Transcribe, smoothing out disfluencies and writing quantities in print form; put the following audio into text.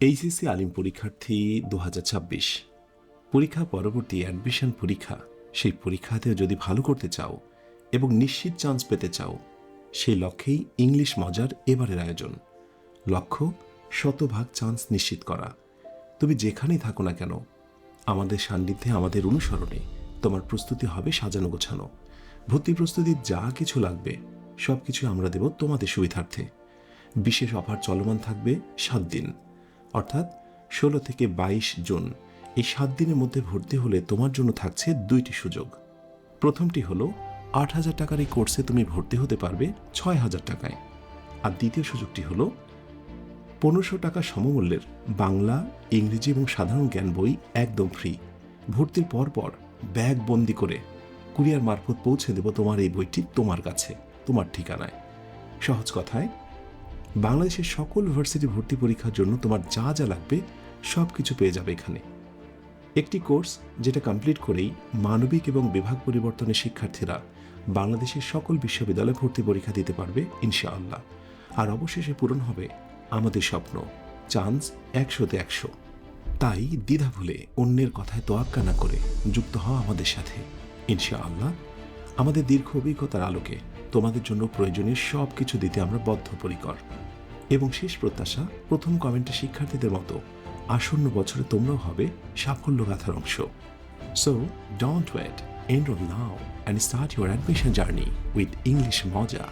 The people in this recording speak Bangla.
এইচএসসি আলিম পরীক্ষার্থী ২০২৬ পরীক্ষা পরবর্তী অ্যাডমিশন পরীক্ষা, সেই পরীক্ষাতেও যদি ভালো করতে চাও এবং নিশ্চিত চান্স পেতে চাও, সেই লক্ষ্যেই ইংলিশ মজার এবারের আয়োজন। লক্ষ্য ১০০% চান্স নিশ্চিত করা। তুমি যেখানেই থাকো না কেন, আমাদের সান্নিধ্যে, আমাদের অনুসরণে তোমার প্রস্তুতি হবে সাজানো গোছানো। ভর্তি প্রস্তুতির যা কিছু লাগবে সব কিছু আমরা দেব তোমাদের সুবিধার্থে। বিশেষ অফার চলমান থাকবে ৭ দিন, অর্থাৎ ১৬ থেকে ২২ জুন। এই ৭ দিনের মধ্যে ভর্তি হলে তোমার জন্য থাকছে ২টি সুযোগ। প্রথমটি হলো ৮,০০০ টাকার এই কোর্সে তুমি ভর্তি হতে পারবে ৬,০০০ টাকায়। আর দ্বিতীয় সুযোগটি হলো ১৫০০ টাকা সমমূল্যের বাংলা, ইংরেজি এবং সাধারণ জ্ঞান বই একদম ফ্রি। ভর্তির পর ব্যাগ বন্দি করে কুরিয়ার মারফত পৌঁছে দেব তোমার এই বইটি তোমার কাছে, তোমার ঠিকানায়। সহজ কথায়, বাংলাদেশের সকল ইউনিভার্সিটি ভর্তি পরীক্ষার জন্য তোমার যা যা লাগবে সব কিছু পেয়ে যাবে এখানে। একটি কোর্স যেটা কমপ্লিট করেই মানবিক এবং বিভাগ পরিবর্তনের শিক্ষার্থীরা বাংলাদেশের সকল বিশ্ববিদ্যালয়ে ভর্তি পরীক্ষা দিতে পারবে ইনশাআল্লাহ। আর অবশেষে পূরণ হবে আমাদের স্বপ্ন, চান্স ১০০তে ১০০। তাই দ্বিধা ভুলে অন্যের কথায় তোয়াক্কা না করে যুক্ত হও আমাদের সাথে ইনশাআল্লাহ। আমাদের দীর্ঘ অভিজ্ঞতার আলোকে তোমাদের জন্য প্রয়োজনীয় সব কিছু দিতে আমরা বদ্ধপরিকর। এবং শেষ প্রত্যাশা, প্রথম কমেন্টে শিক্ষার্থীদের মতো আসন্ন বছরে তোমরাও হবে সাফল্য গাথার অংশ। So don't wait, enrol now and start your admission journey with English মজা।